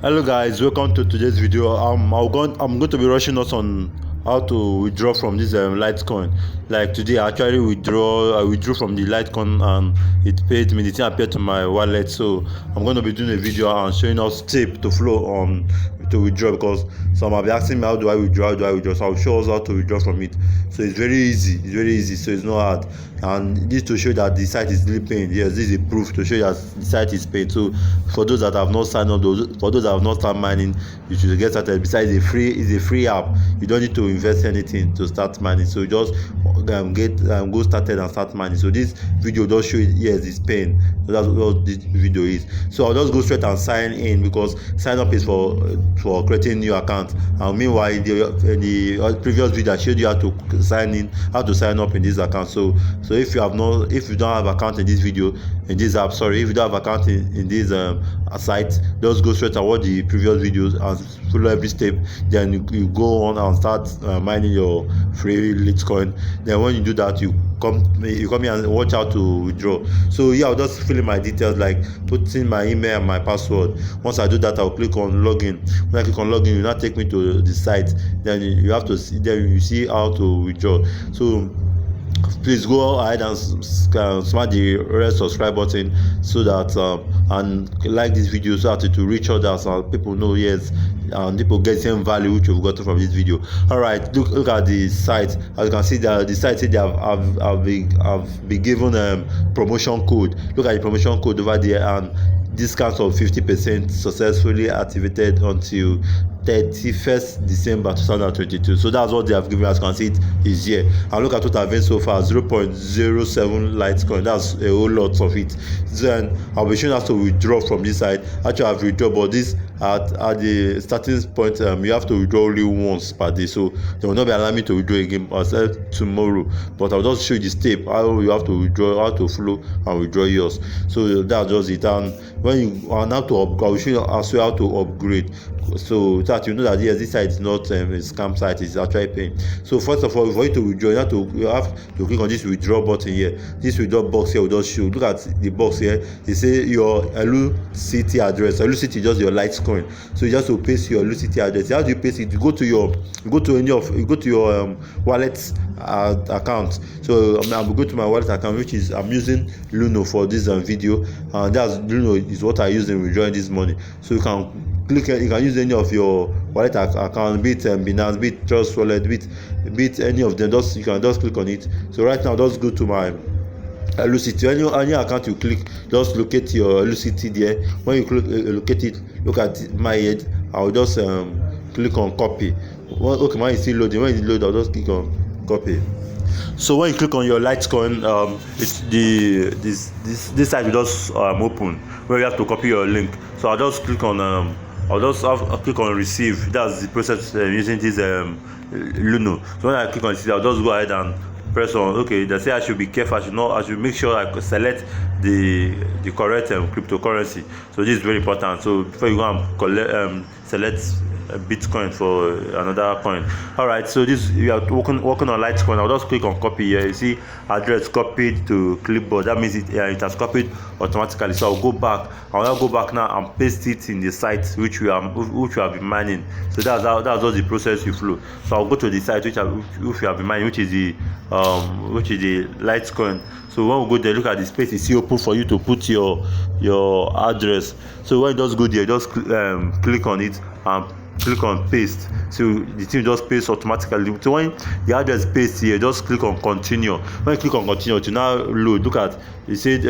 Hello guys, welcome to today's video. I'm going to be rushing us on how to withdraw from this litecoin. Like today I withdrew from the litecoin and it paid me. The thing appeared to my wallet, so I'm going to be doing a video and showing us tip to flow on to withdraw, because some have been asking me how do I withdraw, so I'll show us how to withdraw from it. So it's very easy, so it's not hard, and this to show that the site is really paying. Yes, this is a proof to show that the site is paying. So for those that have not signed up, for those that have not started mining, you should get started. Besides, it's a free app. You don't need to invest anything to start mining, so just go started and start mining. So this video does show it. Yes, it's paying. So that's what this video is. So I'll just go straight and sign in, because sign up is for creating new account. And meanwhile, the previous video I showed you how to sign up in this account. So if you don't have account in this video, in this app, sorry, if you don't have account in this site, just go straight and watch the previous videos and follow every step. Then you go on and start mining your free litcoin. Then when you do that, you come here and watch how to withdraw. So yeah, I'll just fill in my details, like put in my email and my password. Once I do that, I'll click on login. When I click on login, it will now take me to the site. Then you have to see, then you see how to withdraw. So please go ahead and smash the red subscribe button, so that and like this video, so that it will reach others and people know, yes, and people get the same value which you've gotten from this video. All right, look at the site. As you can see, that the site said they have been given promotion code. Look at the promotion code over there, and discounts of 50% successfully activated until 31st December 2022. So that's what they have given. As you can see, it is here. And look at what I've made so far: 0.07 litecoin. That's a whole lot of it. Then I'll be showing how to withdraw from this side. Actually, I've withdrawn, but this at the starting point, you have to withdraw only once per day. So they will not be allowing me to withdraw again until tomorrow. But I'll just show you the step how you have to withdraw, how to flow and withdraw yours. So that's just it. And when you are now to upgrade, I will show you as well how to upgrade, so that you know that yes, this site is not a scam site, it's actually paying. So first of all, for you to withdraw, you have to click on this withdraw button here. This withdraw box here will just show. Look at the box here. It says your LUCT address. LUCT is just your litecoin. So you just to paste your LUCT address. How do you paste it? You go to your wallet account. So I'm going to my wallet account, which is I'm using Luno for this video, and that's Luno is what I use in withdrawing this money. So you can use any of your wallet account, be it Binance, be it Trust Wallet, be it any of them. You can just click on it. So right now, just go to my LUCT. Any account you click, just locate your LUCT there. When you click locate it, look at my head. I'll just click on copy. Okay, when it's still loading, when it's loaded, I'll just click on copy. So when you click on your litecoin, it's this site will just open where you have to copy your link. So I'll just click on I'll click on receive. That's the process using this Luno. So when I click on receive, I'll just go ahead and press on okay. They say I should be careful. I should make sure I select the correct cryptocurrency. So this is very important. So before you go and select Bitcoin for another coin. All right, so this you are working on litecoin. I'll just click on copy here. You see address copied to clipboard. That means it has copied automatically. So I'll go back. I'll now go back now and paste it in the site which we have been mining. So that's just the process you flow. So I'll go to the site which we have been mining, which is the litecoin. So when we go there, look at the space. It's open for you to put your address. So when you just go there, just click on it and click on paste. So the thing just paste automatically. So when the address paste here, just click on continue. When you click on continue, to now load. Look at it said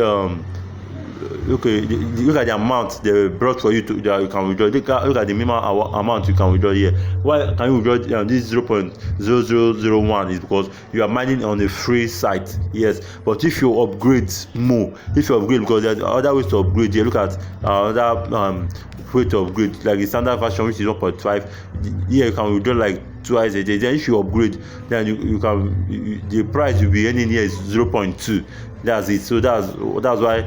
okay, look at the amount they brought for you that you can withdraw. Look at the minimum amount you can withdraw here. Why can you withdraw this 0.0001 is because you are mining on a free site. Yes, but if you upgrade more, because there's other ways to upgrade here. Look at other way to upgrade, like the standard version, which is 1.5. Here you can withdraw like twice a day. Then if you upgrade, then you can the price you'll be earning here is 0.2. That's it. So that's why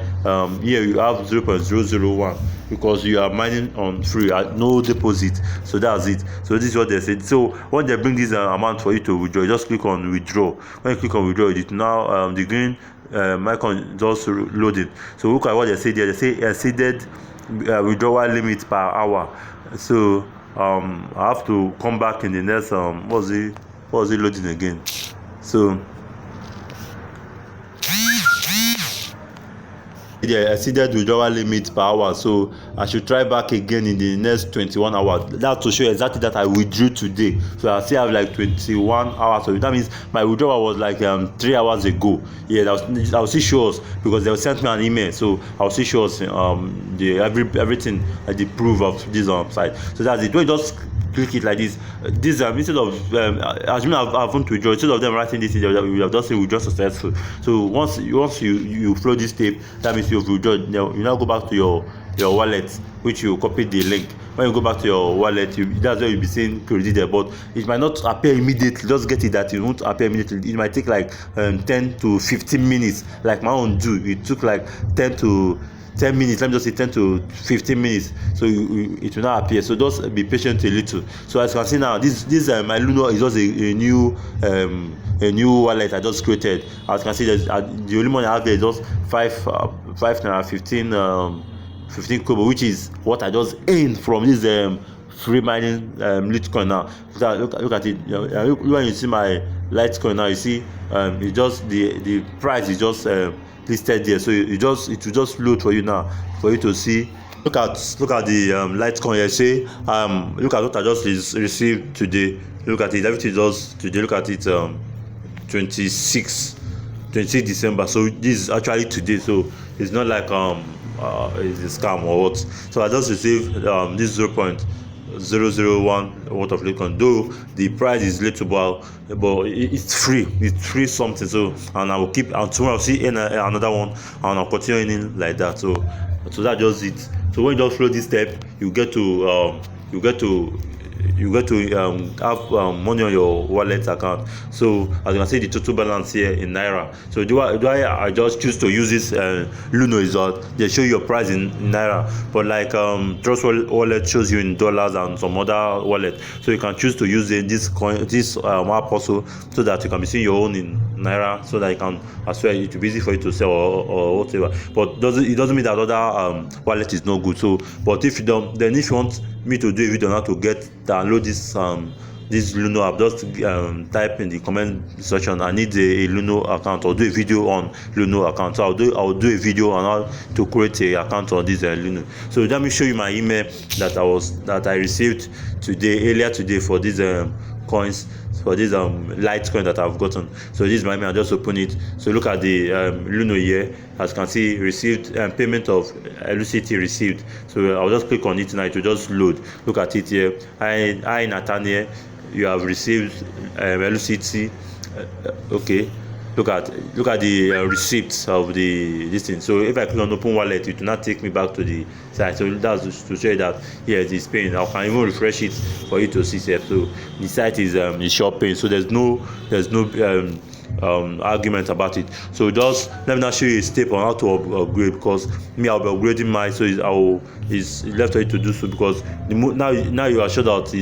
here you have 0.001, because you are mining on free at no deposit. So that's it. So this is what they said. So when they bring this amount for you to withdraw, just click on withdraw. When you click on withdraw, it now the green icon just loaded. So look at what they say there. They say exceeded withdrawal limit per hour. So I have to come back in the next what was it loading again. So yeah, exceeded withdrawal limit per hour, so I should try back again in the next 21 hours. That's to show exactly that I withdrew today. So I still have like 21 hours of it. That means my withdrawal was like 3 hours ago. Yeah, I'll see shows because they sent me an email, so I'll see shows the everything the proof of this site. So that's it. Don't just click it like this. Instead of assuming I haven't withdrawn, instead of them writing this, we have just say withdraw successful. So once you flow this tape, that means you've withdrawn. You now go back to your wallet, which you copied the link. When you go back to your wallet, that's where you'll be seeing credited, but it might not appear immediately. Just get it that it won't appear immediately. It might take like 10 to 15 minutes, like my own do. It took like 10 minutes, let me just say 10 to 15 minutes, so it will not appear. So just be patient a little. So as you can see now, this my Luno is just a new wallet I just created. As you can see, the only money I have there is just 5 naira 15 kobo, which is what I just earned from this free mining litcoin. Now look at it. When you see my litecoin now, you see it just the price is just listed there, so it will just load for you now for you to see. Look at the litecoin here. Say look at what I just received today. Look at it, everything just today. Look at it, 26 December. So this is actually today, so it's not like it's a scam or what. So I just received this 0.001 worth of litcoin, though the price is little, but it's free something. So, and I will keep, and tomorrow I'll see another one, and I'll continue in like that. So that's just it. So when you just follow this step, you get to have money on your wallet account. So as you can see, the total balance here in naira. So do I just choose to use this Luno is that they show your price in naira, but like Trust Wallet shows you in dollars and some other wallet. So you can choose to use this coin, this app also, so that you can be seeing your own in naira, so that you can, as well, it will be easy for you to sell or whatever. But it doesn't mean that other wallet is no good. So but if you don't, then if you want me to do a video on how to download this Luno app, just type in the comment section, I need a Luno account, or do a video on Luno account. So I'll do a video on how to create a account on this Luno. So let me show you my email that I received earlier today for these coins, for this litecoin that I've gotten. So this is my email. I just open it. So look at the Luno here. As you can see, received payment of LCT received. So I'll just click on it now. It will just load. Look at it here. Hi Nathaniel, you have received LCT. Okay. Look at the receipts of this thing. So if I click on open wallet, it will not take me back to the site. So that's to show you that yes, it's paying. I can even refresh it for you to see. So the site is short paying. So there's no argument about it. So just let me now show you a step on how to upgrade, because me, I'll be upgrading mine. So it's left for you to do so, because now you are sure that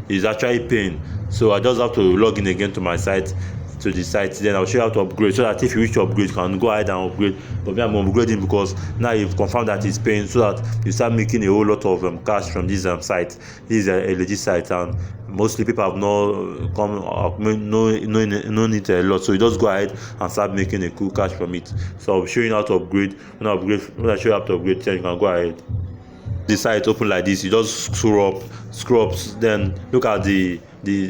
is actually paying. So I just have to log in again to my site, to the site, then I'll show you how to upgrade, so that if you wish to upgrade, you can go ahead and upgrade. But me, I'm upgrading because now you've confirmed that it's paying, so that you start making a whole lot of cash from this site. This is a legit site, and mostly people have no need a lot, so you just go ahead and start making a cool cash from it. So I'll show you how to upgrade. When I show you how to upgrade, then you can go ahead. The site open like this, you just scroll up, then look at the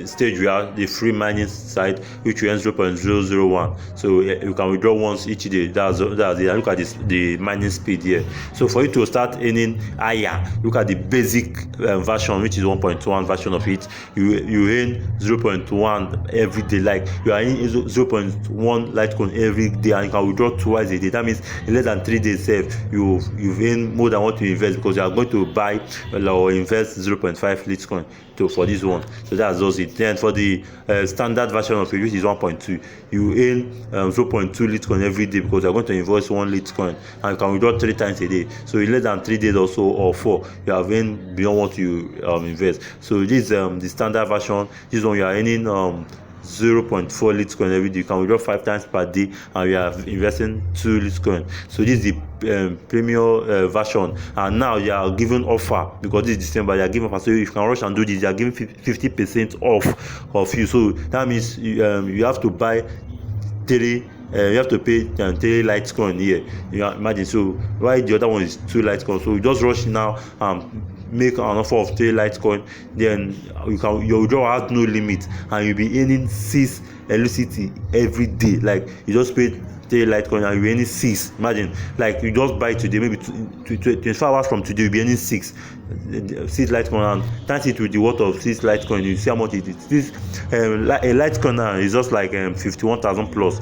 stage we are, the free mining site, which will end 0.001. So you can withdraw once each day. That's it. Look at the mining speed here. So for you to start earning higher, look at the basic version, which is 1.1 version of it. You earn 0.1 every day. Like you are earning 0.1 litecoin every day, and you can withdraw twice a day. That means in less than 3 days you've earned more than what you invest, because you are going to buy or invest 0.5 litecoin for this one. So that's just it. Then for the standard version of it, which is 1.2, you earn 0.2 litecoin every day, because you're going to invoice 1 litecoin, and you can withdraw 3 times a day. So in less than 3 days or so, or 4, you have earned beyond what you invest. So this the standard version. This one you are earning 0.4 litcoin every day. You can withdraw 5 times per day, and we are investing 2 litcoin. So this is the premium version, and now you are giving offer because this is December. You are giving offer, so if you can rush and do this, you are giving 50% off of you. So that means you have to buy 3. You have to pay 3 litecoin here. You imagine. So why the other one is 2 litecoin? So you just rush now and make an offer of 3 litecoin. Then your withdrawal has no limit, and you'll be earning 6 LUCT every day. Like you just paid 3 litecoin and you're earning 6. Imagine, like you just buy today, maybe 24 hours from today, you'll be earning 6 litecoin, and times it with the worth of 6 litecoin. You see how much it is. This a litecoin now is just like 51,000 plus.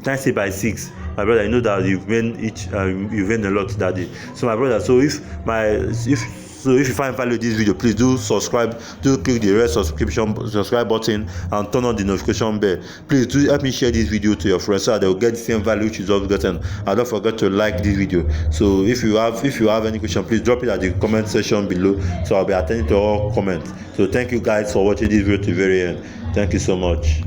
Times it by 6, my brother. You know that you've made you've made a lot that day. So my brother, so if you find value in this video, please do subscribe. Do click the red subscribe button and turn on the notification bell. Please do help me share this video to your friends so that they will get the same value which is always gotten. And don't forget to like this video. So if you have any question, please drop it at the comment section below, so I'll be attending to all comments. So thank you guys for watching this video to the very end. Thank you so much.